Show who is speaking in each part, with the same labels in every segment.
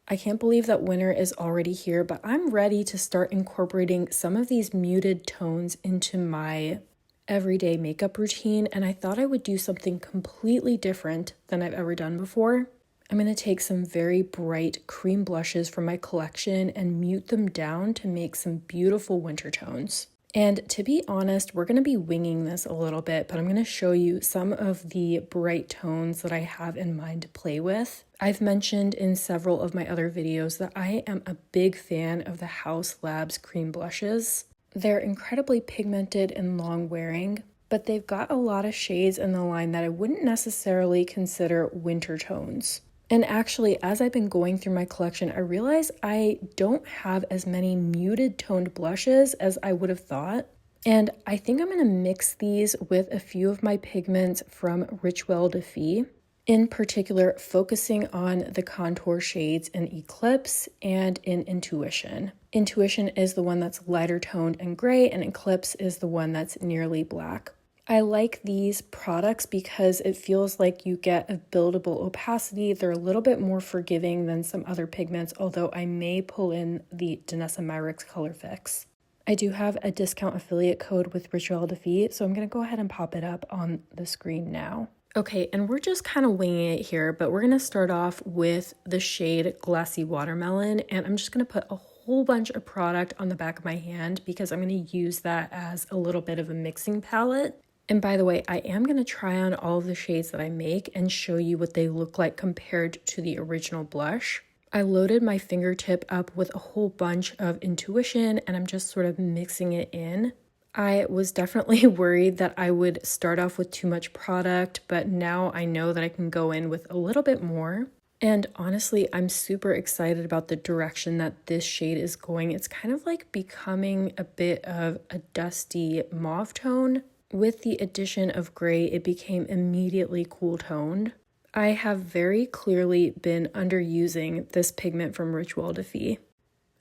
Speaker 1: I can't believe that winter is already here, but I'm ready to start incorporating some of these muted tones into my everyday makeup routine, and I thought I would do something completely different than I've ever done before. I'm going to take some very bright cream blushes from my collection and mute them down to make some beautiful winter tones. And to be honest, we're going to be winging this a little bit, but I'm going to show you some of the bright tones that I have in mind to play with. I've mentioned in several of my other videos that I am a big fan of the Haus Labs cream blushes. They're incredibly pigmented and long wearing, but they've got a lot of shades in the line that I wouldn't necessarily consider winter tones. And actually, as I've been going through my collection, I realized I don't have as many muted toned blushes as I would have thought. And I think I'm going to mix these with a few of my pigments from Rituel de Fille, in particular focusing on the contour shades in Eclipse and in Intuition. Intuition is the one that's lighter toned and gray, and Eclipse is the one that's nearly black. I like these products because it feels like you get a buildable opacity. They're a little bit more forgiving than some other pigments, although I may pull in the Danessa Myricks Color Fix. I do have a discount affiliate code with Rituel de Fille, so I'm going to go ahead and pop it up on the screen now. Okay, and we're just kind of winging it here, but we're going to start off with the shade Glassy Watermelon, and I'm just going to put a whole bunch of product on the back of my hand because I'm going to use that as a little bit of a mixing palette. And by the way, I am going to try on all of the shades that I make and show you what they look like compared to the original blush. I loaded my fingertip up with a whole bunch of Intuition and I'm just sort of mixing it in. I was definitely worried that I would start off with too much product, but now I know that I can go in with a little bit more. And honestly, I'm super excited about the direction that this shade is going. It's kind of like becoming a bit of a dusty mauve tone. With the addition of gray, it became immediately cool toned. I have very clearly been underusing this pigment from Rituel de Fille.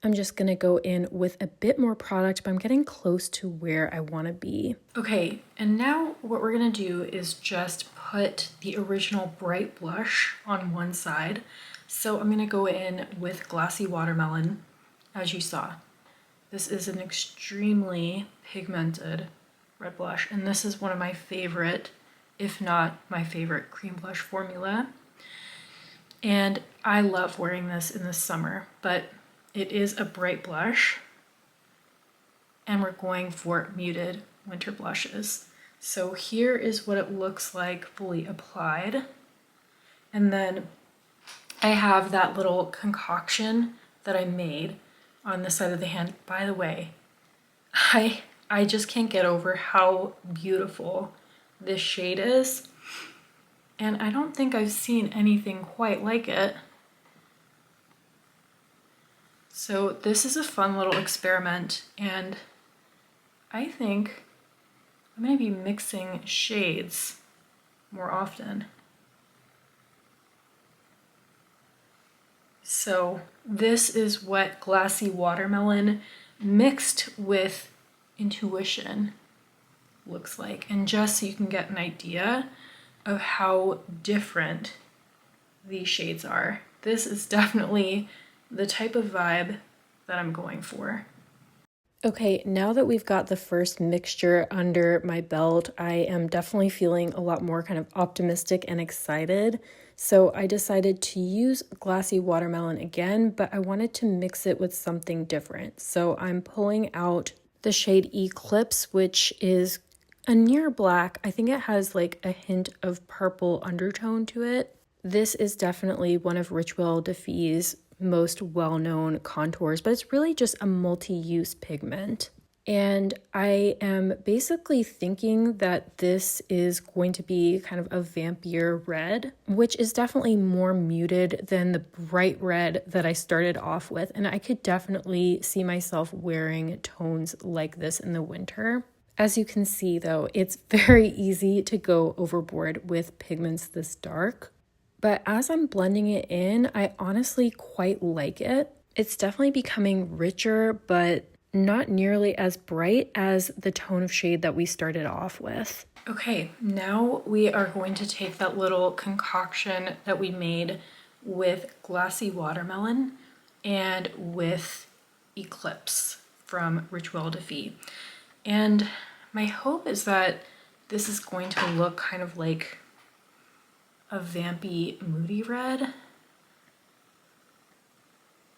Speaker 1: I'm just going to go in with a bit more product, but I'm getting close to where I want to be. Okay, and now what we're going to do is just put the original bright blush on one side. So I'm going to go in with Glassy Watermelon, as you saw. This is an extremely pigmented red blush, and this is one of my favorite, if not my favorite, cream blush formula. And I love wearing this in the summer, but it is a bright blush, and we're going for muted winter blushes. So here is what it looks like fully applied. And then I have that little concoction that I made on the side of the hand. By the way, I just can't get over how beautiful this shade is. And I don't think I've seen anything quite like it. So this is a fun little experiment, and I think I'm going to be mixing shades more often. So this is what Glassy Watermelon mixed with Intuition looks like, and just so you can get an idea of how different these shades are. This is definitely the type of vibe that I'm going for. Okay, now that we've got the first mixture under my belt, I am definitely feeling a lot more kind of optimistic and excited. So I decided to use Glassy Watermelon again, but I wanted to mix it with something different. So I'm pulling out the shade Eclipse, which is a near black. I think it has like a hint of purple undertone to it. This is definitely one of Rituel de Fille's most well-known contours, but it's really just a multi-use pigment. And I am basically thinking that this is going to be kind of a vampire red, which is definitely more muted than the bright red that I started off with. And I could definitely see myself wearing tones like this in the winter. As you can see though, it's very easy to go overboard with pigments this dark. But as I'm blending it in, I honestly quite like it. It's definitely becoming richer, but not nearly as bright as the tone of shade that we started off with. Okay, now we are going to take that little concoction that we made with Glassy Watermelon and with Eclipse from Rituel de Fille. And my hope is that this is going to look kind of like a vampy moody red.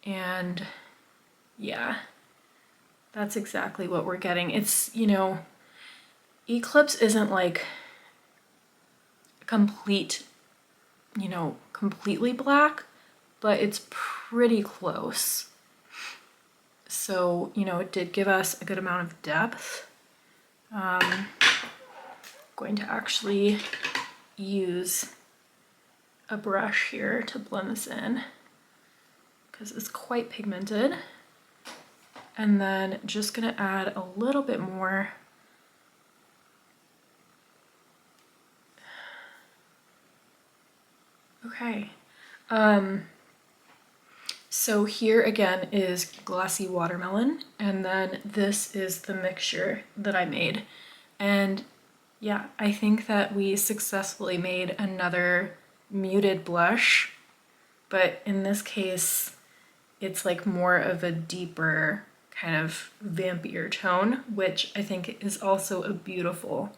Speaker 1: And yeah, that's exactly what we're getting. It's, you know, Eclipse isn't like complete, you know, completely black, but it's pretty close. So, you know, it did give us a good amount of depth. Going to actually use a brush here to blend this in because it's quite pigmented. And then just gonna add a little bit more. Okay. So here again is Glassy Watermelon, and then this is the mixture that I made. And yeah, I think that we successfully made another muted blush, but in this case, it's like more of a deeper kind of vampier tone, which I think is also a beautiful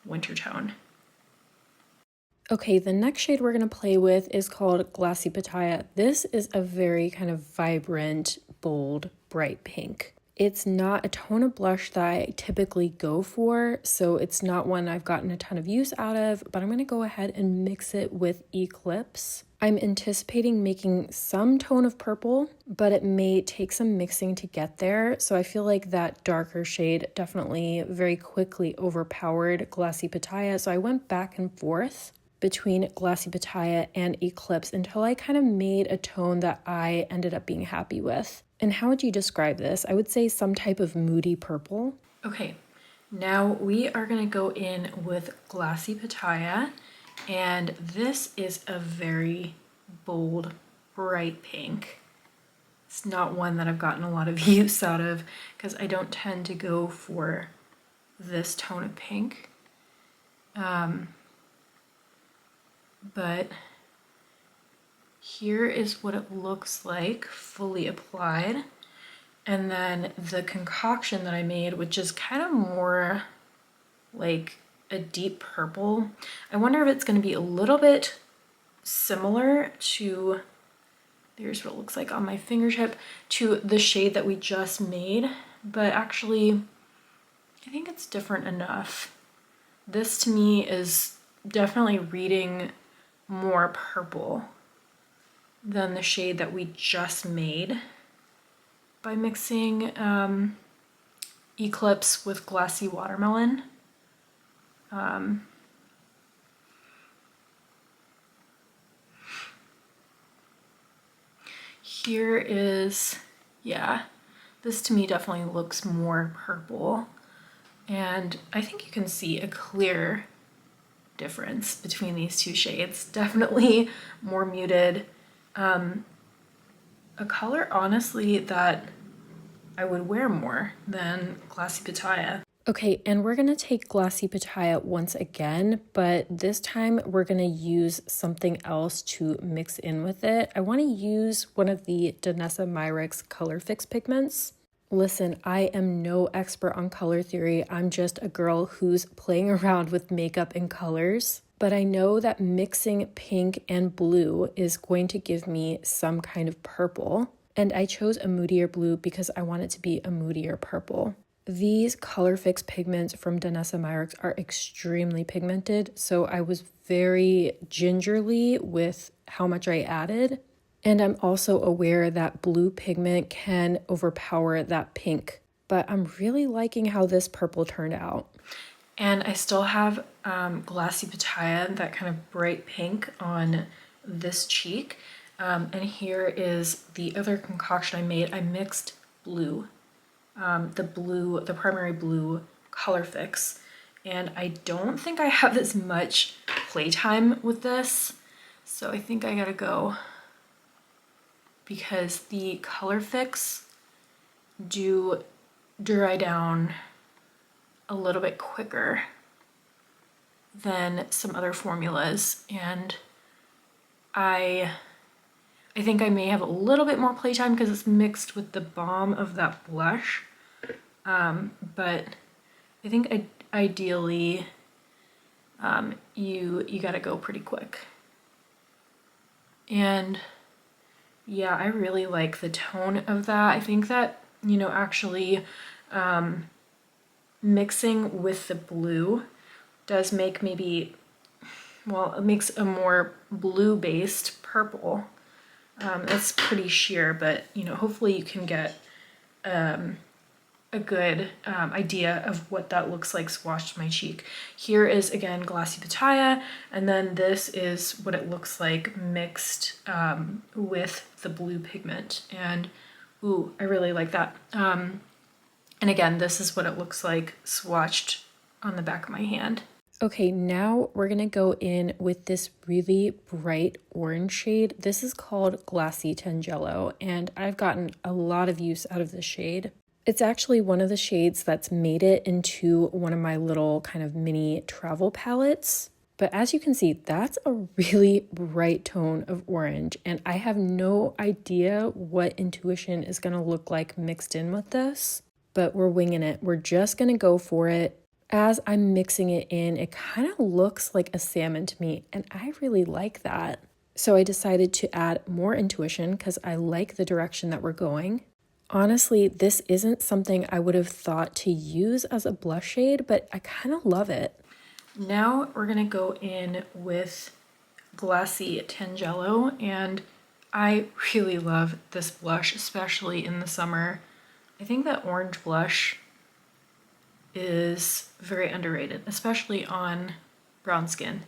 Speaker 1: winter tone. Okay, the next shade we're going to play with is called Glassy Pitaya. This is a very kind of vibrant, bold, bright pink. It's not a tone of blush that I typically go for, so it's not one I've gotten a ton of use out of, but I'm going to go ahead and mix it with Eclipse. I'm anticipating making some tone of purple, but it may take some mixing to get there, so I feel like that darker shade definitely very quickly overpowered Glassy Pitaya, so I went back and forth between Glassy Pitaya and Eclipse until I kind of made a tone that I ended up being happy with. And how would you describe this? I would say some type of moody purple. Okay, now we are gonna go in with Glassy Pitaya, and this is a very bold, bright pink. It's not one that I've gotten a lot of use out of because I don't tend to go for this tone of pink. But here is what it looks like fully applied. And then the concoction that I made, which is kind of more like a deep purple. I wonder if it's going to be a little bit similar to, there's what it looks like on my fingertip, to the shade that we just made. But actually, I think it's different enough. This to me is definitely reading more purple than the shade that we just made by mixing Eclipse with Glassy Watermelon. Here is, yeah, this to me definitely looks more purple, and I think you can see a clear difference between these two shades. Definitely more muted. A color, honestly, that I would wear more than Glassy Pitaya. Okay, and we're gonna take Glassy Pitaya once again, but this time we're gonna use something else to mix in with it. I wanna use one of the Danessa Myricks Color Fix pigments. Listen, I am no expert on color theory. I'm just a girl who's playing around with makeup and colors. But I know that mixing pink and blue is going to give me some kind of purple. And I chose a moodier blue because I want it to be a moodier purple. These Color Fix pigments from Danessa Myricks are extremely pigmented, so I was very gingerly with how much I added. And I'm also aware that blue pigment can overpower that pink, but I'm really liking how this purple turned out. And I still have Glassy Pitaya, that kind of bright pink on this cheek. And here is the other concoction I made. I mixed blue, the primary blue Color Fix. And I don't think I have as much playtime with this, so I think I gotta go, because the Color Fix do dry down a little bit quicker than some other formulas, and I I think I may have a little bit more playtime because it's mixed with the balm of that blush. But I think ideally you gotta go pretty quick. And yeah, I really like the tone of that. I think that, you know, actually mixing with the blue does make maybe, well, it makes a more blue-based purple. It's pretty sheer, but, you know, hopefully you can get a good idea of what that looks like swatched my cheek. Here is, again, Glassy Pitaya, and then this is what it looks like mixed with the blue pigment. And ooh, I really like that. And again, this is what it looks like swatched on the back of my hand. Okay, now we're gonna go in with this really bright orange shade. This is called Glassy Tangelo, and I've gotten a lot of use out of this shade. It's actually one of the shades that's made it into one of my little kind of mini travel palettes. But as you can see, that's a really bright tone of orange, and I have no idea what intuition is gonna look like mixed in with this, but we're winging it. We're just gonna go for it. As I'm mixing it in, it kind of looks like a salmon to me, and I really like that. So I decided to add more intuition because I like the direction that we're going. Honestly, this isn't something I would have thought to use as a blush shade, but I kind of love it. Now we're gonna go in with Glassy Tangelo, and I really love this blush, especially in the summer. I think that orange blush is very underrated, especially on brown skin.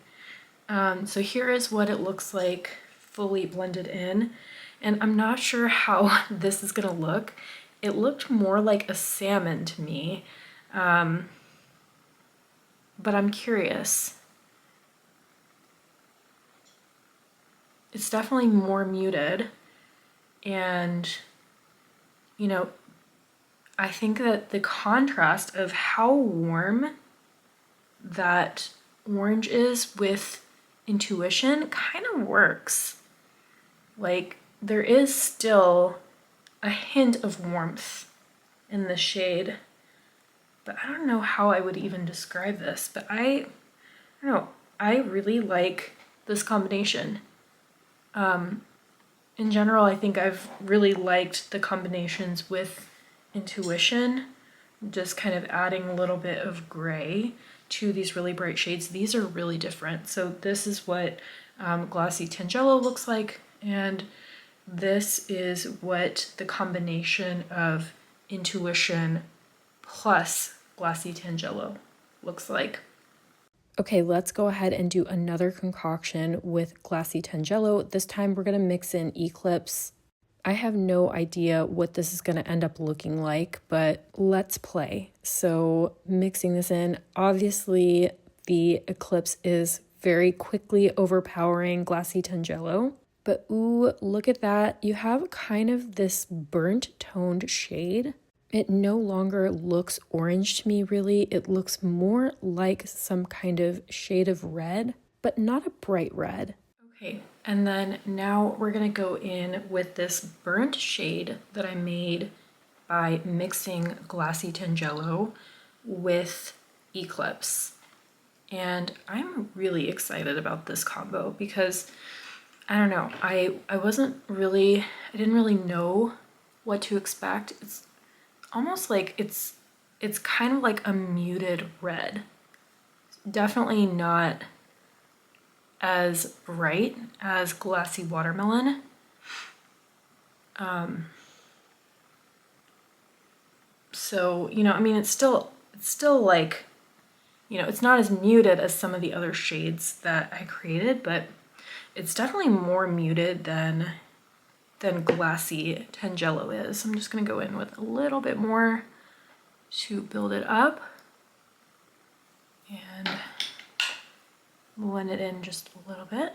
Speaker 1: So here is what it looks like fully blended in, and I'm not sure how this is gonna look. It looked more like a salmon to me, but I'm curious. It's definitely more muted, and you know, I think that the contrast of how warm that orange is with intuition kind of works. Like, there is still a hint of warmth in the shade, but I don't know how I would even describe this, but I don't know, I really like this combination. In general, I think I've really liked the combinations with intuition, just kind of adding a little bit of gray to these really bright shades. These are really different. So this is what Glassy Tangelo looks like, and this is what the combination of intuition plus Glassy Tangelo looks like. Okay, let's go ahead and do another concoction with Glassy Tangelo. This time we're gonna mix in Eclipse. I have no idea what this is gonna end up looking like, but let's play. So mixing this in, obviously the Eclipse is very quickly overpowering Glassy Tangelo, but ooh, look at that. You have kind of this burnt toned shade. It no longer looks orange to me, really. It looks more like some kind of shade of red, but not a bright red. Okay, and then now we're gonna go in with this burnt shade that I made by mixing Glassy Tangelo with Eclipse. And I'm really excited about this combo because, I don't know, I didn't really know what to expect. It's almost like it's kind of like a muted red. Definitely not as bright as Glassy Watermelon. So, you know, I mean, it's still like, you know, it's not as muted as some of the other shades that I created, but it's definitely more muted than Glassy Tangelo is. I'm just gonna go in with a little bit more to build it up and blend it in just a little bit.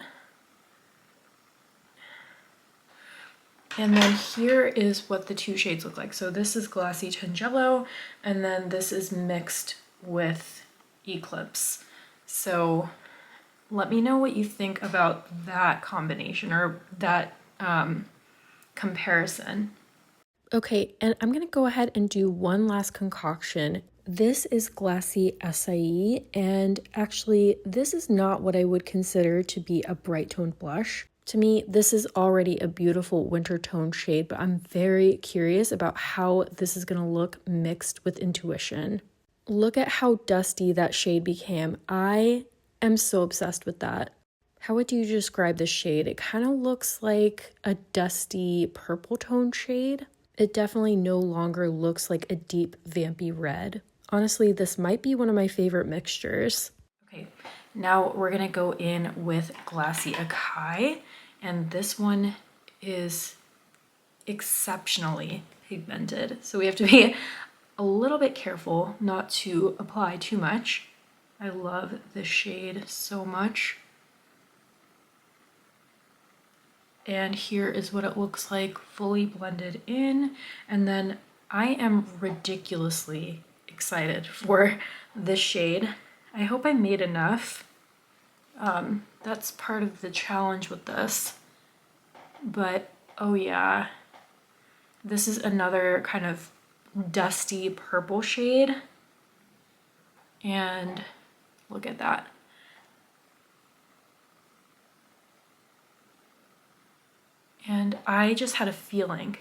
Speaker 1: And then here is what the two shades look like. So this is Glassy Tangelo, and then this is mixed with Eclipse. So let me know what you think about that combination, or that comparison. Okay, and I'm gonna go ahead and do one last concoction. This is Glassy Acai, and actually this is not what I would consider to be a bright toned blush. To me, this is already a beautiful winter tone shade, but I'm very curious about how this is gonna look mixed with Intuition. Look at how dusty that shade became. I am so obsessed with that. How would you describe this shade? It kind of looks like a dusty purple tone shade. It definitely no longer looks like a deep vampy red. Honestly, this might be one of my favorite mixtures. Okay, now we're gonna go in with Glassy Acai, and this one is exceptionally pigmented. So we have to be a little bit careful not to apply too much. I love this shade so much. And here is what it looks like fully blended in. And then I am ridiculously excited for this shade. I hope I made enough. That's part of the challenge with this. But oh yeah, this is another kind of dusty purple shade. And look at that. And I just had a feeling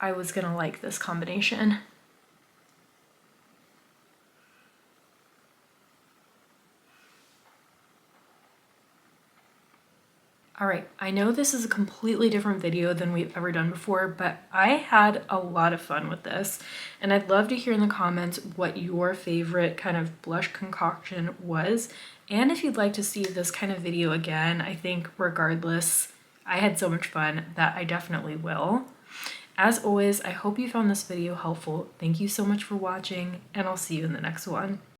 Speaker 1: I was gonna like this combination. All right, I know this is a completely different video than we've ever done before, but I had a lot of fun with this, and I'd love to hear in the comments what your favorite kind of blush concoction was, and if you'd like to see this kind of video again. I think regardless, I had so much fun that I definitely will. As always, I hope you found this video helpful. Thank you so much for watching, and I'll see you in the next one.